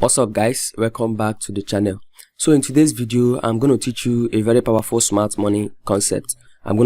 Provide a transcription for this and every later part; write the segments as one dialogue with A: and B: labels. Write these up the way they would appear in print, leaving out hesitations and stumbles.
A: What's up guys, welcome back to the channel. So in today's video I'm going to teach you a very powerful smart money concept. And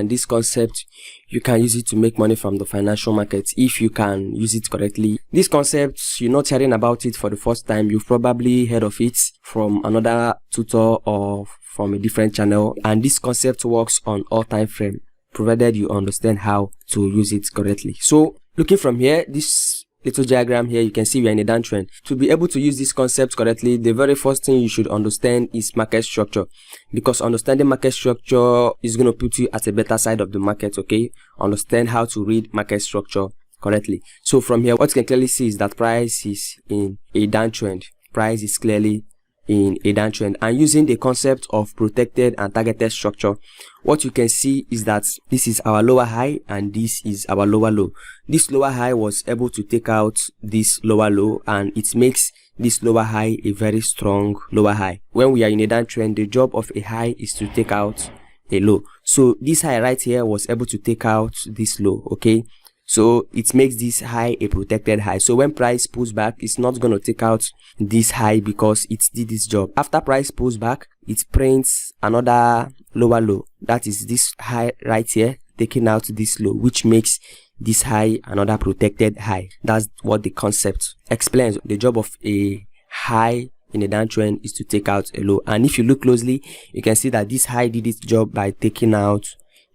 A: this concept you can use it to make money from the financial market if you can use it correctly. This concept, you're not hearing about it for the first time. You've probably heard of it from another tutor or from a different channel, and this concept works on all time frame provided you understand how to use it correctly. So looking from here, this little diagram here, you can see we are in a downtrend. To be able to use this concept correctly, the very first thing you should understand is market structure, because understanding market structure is going to put you at a better side of the market. Okay, understand how to read market structure correctly. So from here, what you can clearly see is that price is in a downtrend. Price is clearly in a downtrend, and using the concept of protected and targeted structure, what you can see is that this is our lower high and this is our lower low. This lower high was able to take out this lower low, and it makes this lower high a very strong lower high. When we are in a downtrend, the job of a high is to take out a low. So this high right here was able to take out this low. Okay, so it makes this high a protected high. So when price pulls back, it's not going to take out this high because it did its job. After price pulls back, it prints another lower low, that is this high right here, taking out this low, which makes this high another protected high. That's what the concept explains. The job of a high in a downtrend is to take out a low, and if you look closely, you can see that this high did its job by taking out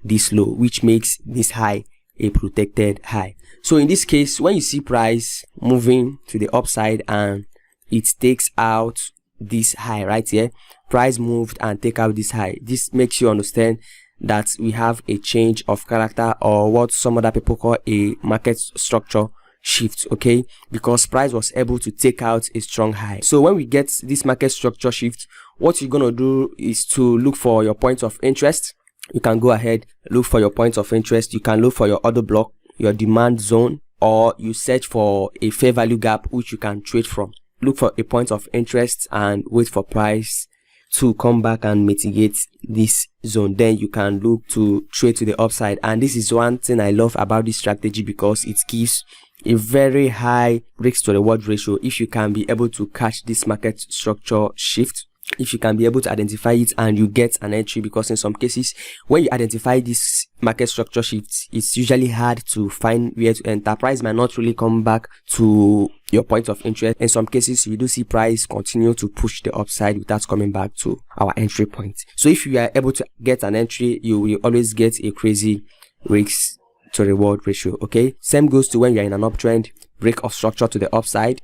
A: this low, which makes this high a protected high. So in this case, when you see price moving to the upside and it takes out this high right here, price moved and take out this high, this makes you understand that we have a change of character, or what some other people call a market structure shift. Okay, because price was able to take out a strong high. So when we get this market structure shift, what you're gonna do is to look for your point of interest. You can go ahead, look for your points of interest. You can look for your order block, your demand zone, or you search for a fair value gap which you can trade from. Look for a point of interest and wait for price to come back and mitigate this zone. Then you can look to trade to the upside. And this is one thing I love about this strategy, because it gives a very high risk to reward ratio if you can be able to catch this market structure shift. If you can be able to identify it and you get an entry, because in some cases when you identify this market structure shifts, it's usually hard to find where to enter. Price might not really come back to your point of interest. In some cases we do see price continue to push the upside without coming back to our entry point. So if you are able to get an entry, you will always get a crazy risk to reward ratio. Okay, same goes to when you are in an uptrend, break of structure to the upside.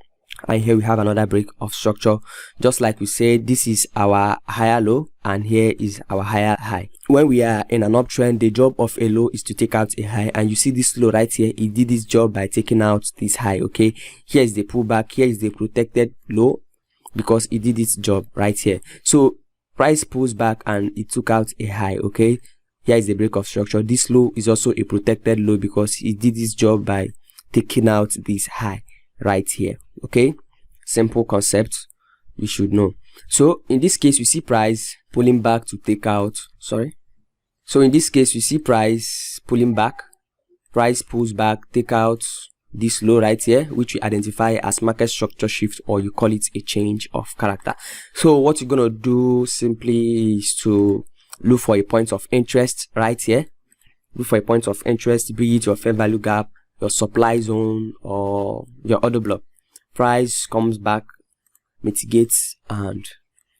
A: And here we have another break of structure. Just like we said, this is our higher low and here is our higher high. When we are in an uptrend, the job of a low is to take out a high, and you see this low right here, it did its job by taking out this high. Okay, here is the pullback, here is the protected low, because it did its job right here. So price pulls back and it took out a high. Okay, here is the break of structure. This low is also a protected low because it did its job by taking out this high right here. Okay, simple concept you should know. So in this case we see price pulling back to take out, so in this case we see price pulling back, price pulls back, take out this low right here, which we identify as market structure shift, or you call it a change of character. So what you're gonna do simply is to look for a point of interest right here. Look for a point of interest, be it your fair value gap, your supply zone, or your order block. Price comes back, mitigates and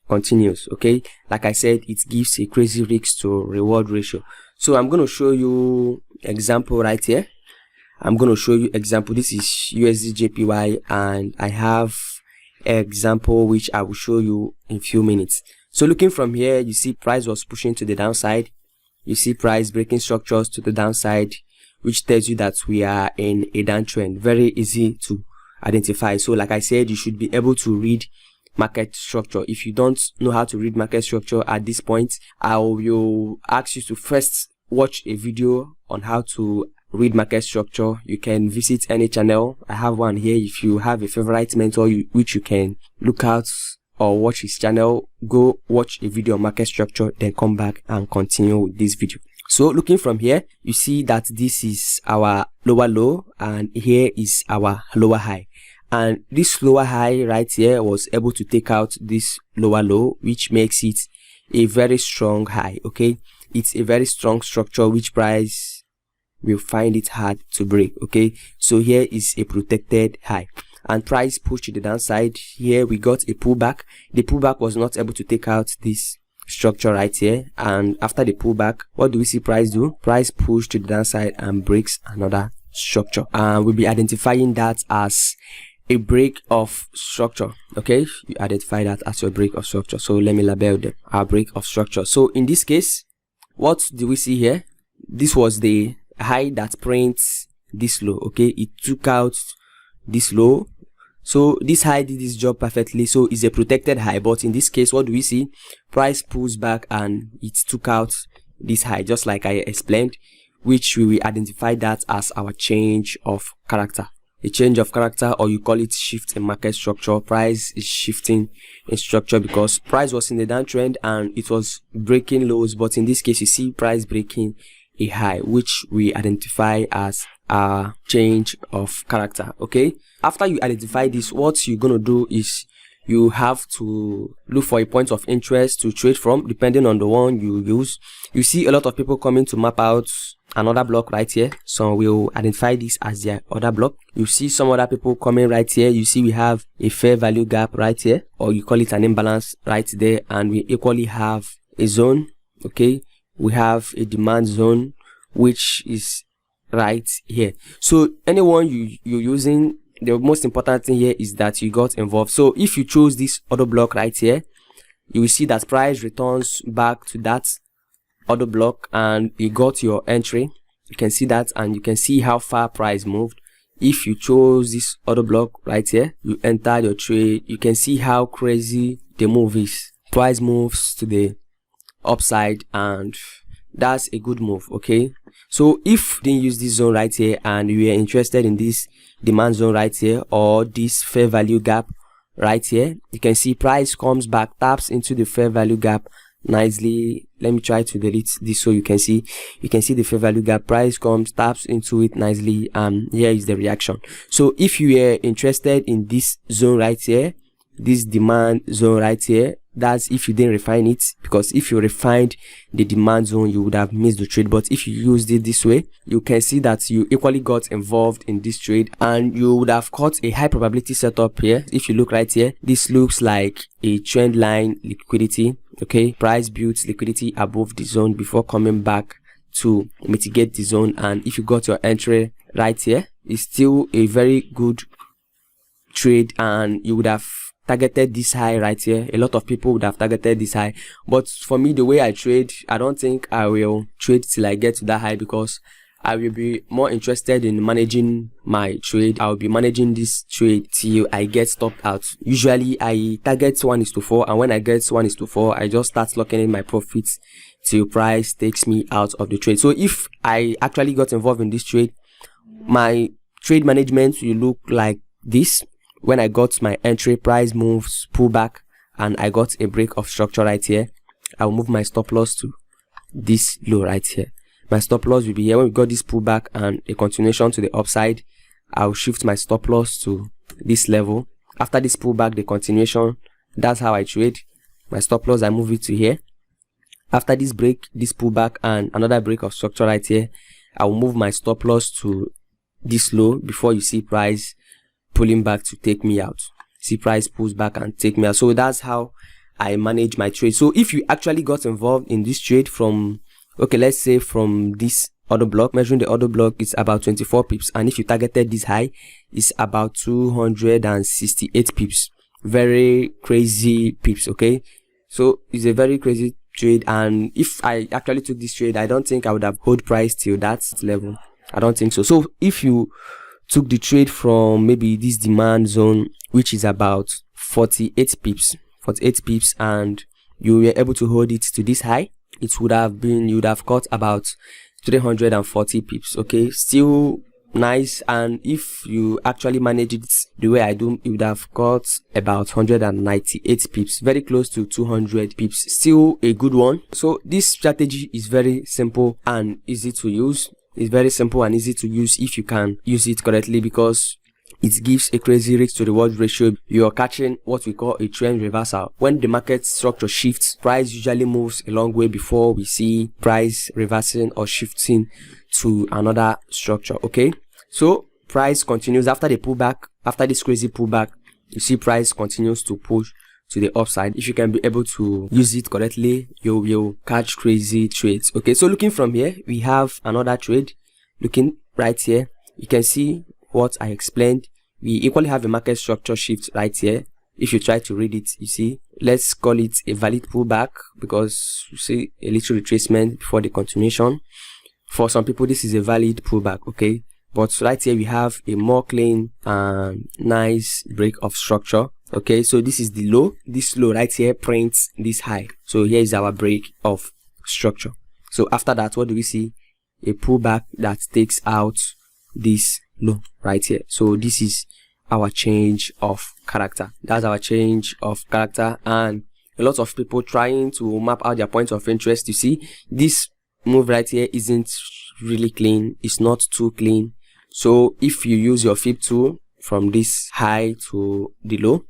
A: continues. Okay, like I said, it gives a crazy risk to reward ratio. So I'm going to show you example right here. I'm going to show you example. This is USD/JPY, and I have example which I will show you in few minutes. So looking from here, you see price was pushing to the downside. You see price breaking structures to the downside, which tells you that we are in a downtrend. Very easy to identify. So like I said, you should be able to read market structure. If you don't know how to read market structure at this point, I will ask you to first watch a video on how to read market structure. You can visit any channel. I have one here. If you have a favorite mentor which you can look out or watch his channel, go watch a video on market structure, then come back and continue with this video. So looking from here, you see that this is our lower low and here is our lower high. And this lower high right here was able to take out this lower low, which makes it a very strong high. Okay, it's a very strong structure which price will find it hard to break. Okay, so here is a protected high and price pushed to the downside. Here we got a pullback. The pullback was not able to take out this structure right here, and after the pullback, what do we see price do? Price push to the downside and breaks another structure, and we'll be identifying that as a break of structure. Okay, you identify that as your break of structure. So let me label them our break of structure. So in this case, what do we see here? This was the high that prints this low. Okay, it took out this low. So this high did this job perfectly, so it's a protected high. But in this case, what do we see? Price pulls back and it took out this high, just like I explained, which we will identify that as our change of character. A change of character, or you call it shift in market structure. Price is shifting in structure because price was in the downtrend and it was breaking lows, but in this case you see price breaking a high, which we identify as a change of character. Okay, after you identify this, what you're gonna do is you have to look for a point of interest to trade from, depending on the one you use. You see a lot of people coming to map out another block right here, so we'll identify this as their other block. You see some other people coming right here. You see we have a fair value gap right here, or you call it an imbalance right there, and we equally have a zone. Okay, we have a demand zone which is right here. So anyone you're using, the most important thing here is that you got involved. So if you chose this other block right here, you will see that price returns back to that other block and you got your entry. You can see that, and you can see how far price moved. If you chose this other block right here, you enter your trade, you can see how crazy the move is. Price moves to the upside and that's a good move. Okay, so if you didn't use this zone right here and you are interested in this demand zone right here or this fair value gap right here, you can see price comes back, taps into the fair value gap nicely. Let me try to delete this so you can see the fair value gap. Price comes, taps into it nicely, and here is the reaction. So if you are interested in this zone right here, this demand zone right here, that's if you didn't refine it, because if you refined the demand zone you would have missed the trade. But if you used it this way, you can see that you equally got involved in this trade and you would have caught a high probability setup here. If you look right here, this looks like a trend line liquidity. Okay, price builds liquidity above the zone before coming back to mitigate the zone, and if you got your entry right here, it's still a very good trade and you would have targeted this high right here. A lot of people would have targeted this high, but for me, the way I trade, I don't think I will trade till I get to that high, because I will be more interested in managing my trade. I will be managing this trade till I get stopped out. Usually I target 1:4, and when I get 1:4, I just start locking in my profits till price takes me out of the trade. So if I actually got involved in this trade, my trade management will look like this. When I got my entry, price moves, pull back, and I got a break of structure right here, I'll move my stop loss to this low right here. My stop loss will be here. When we got this pullback and a continuation to the upside, I'll shift my stop loss to this level. After this pullback, the continuation, that's how I trade. My stop loss, I move it to here. After this break, this pullback and another break of structure right here, I'll move my stop loss to this low before you see price pulling back to take me out. See price pulls back and take me out. So that's how I manage my trade. So if you actually got involved in this trade from, okay, let's say from this other block, measuring the other block is about 24 pips, and if you targeted this high, it's about 268 pips. Very crazy pips. Okay, so it's a very crazy trade, and if I actually took this trade, I don't think I would have hold price till that level. I don't think so. So if you took the trade from maybe this demand zone, which is about 48 pips, and you were able to hold it to this high, it would have been, you would have caught about 340 pips. Okay, still nice, and if you actually manage it the way I do, you would have got about 198 pips, very close to 200 pips. Still a good one. So this strategy is very simple and easy to use. It's very simple and easy to use if you can use it correctly, because it gives a crazy risk to reward ratio. You're catching what we call a trend reversal. When the market structure shifts, price usually moves a long way before we see price reversing or shifting to another structure. Okay, so price continues after the pullback. After this crazy pullback, you see price continues to push to the upside. If you can be able to use it correctly, you will catch crazy trades. Okay, so looking from here, we have another trade. Looking right here, you can see what I explained. We equally have a market structure shift right here. If you try to read it, you see, let's call it a valid pullback, because you see a little retracement before the continuation. For some people, this is a valid pullback. Okay, but right here we have a more clean and nice break of structure. Okay, so this is the low. This low right here prints this high. So here is our break of structure. So after that, what do we see? A pullback that takes out this low right here. So this is our change of character. That's our change of character, and a lot of people trying to map out their points of interest. You see, this move right here isn't really clean. It's not too clean. So if you use your flip tool from this high to the low,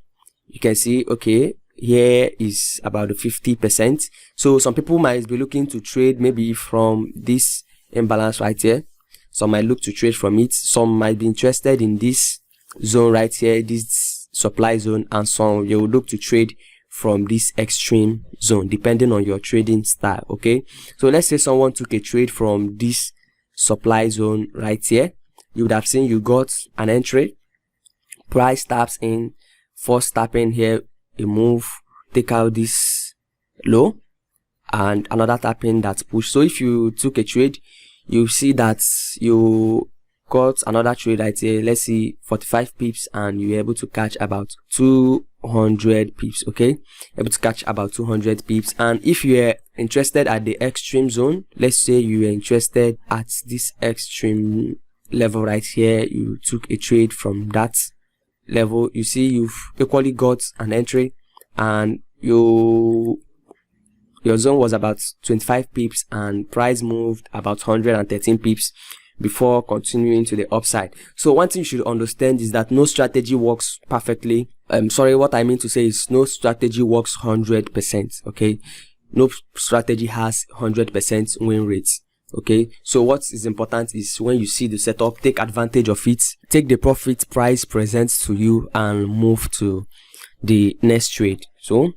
A: you can see, okay, here is about the 50%. So some people might be looking to trade maybe from this imbalance right here. Some might look to trade from it. Some might be interested in this zone right here, this supply zone, and some you will look to trade from this extreme zone, depending on your trading style. Okay, so let's say someone took a trade from this supply zone right here. You would have seen you got an entry, price taps in, first tapping here, a move, take out this low, and another tapping that's push. So if you took a trade, you see that you got another trade right here, let's see 45 pips, and you're able to catch about 200 pips. Okay, able to catch about 200 pips. And if you're interested at the extreme zone, let's say you're interested at this extreme level right here, you took a trade from that level, you see you've equally got an entry, and your zone was about 25 pips, and price moved about 113 pips before continuing to the upside. So one thing you should understand is that no strategy works perfectly. What I mean to say is no strategy works 100%. Okay, no strategy has 100% win rates. Okay, so what is important is when you see the setup, take advantage of it, take the profit price presents to you, and move to the next trade. So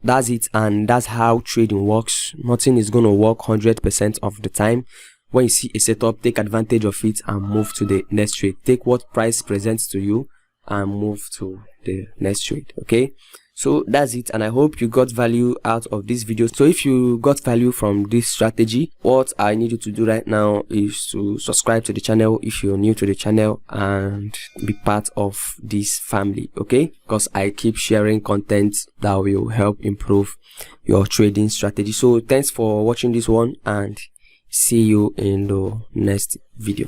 A: that's it, and that's how trading works. Nothing is going to work 100% of the time. When you see a setup, take advantage of it and move to the next trade. Take what price presents to you and move to the next trade. Okay, so that's it, and I hope you got value out of this video. So if you got value from this strategy, what I need you to do right now is to subscribe to the channel if you're new to the channel, and be part of this family. Okay, because I keep sharing content that will help improve your trading strategy. So thanks for watching this one, and see you in the next video.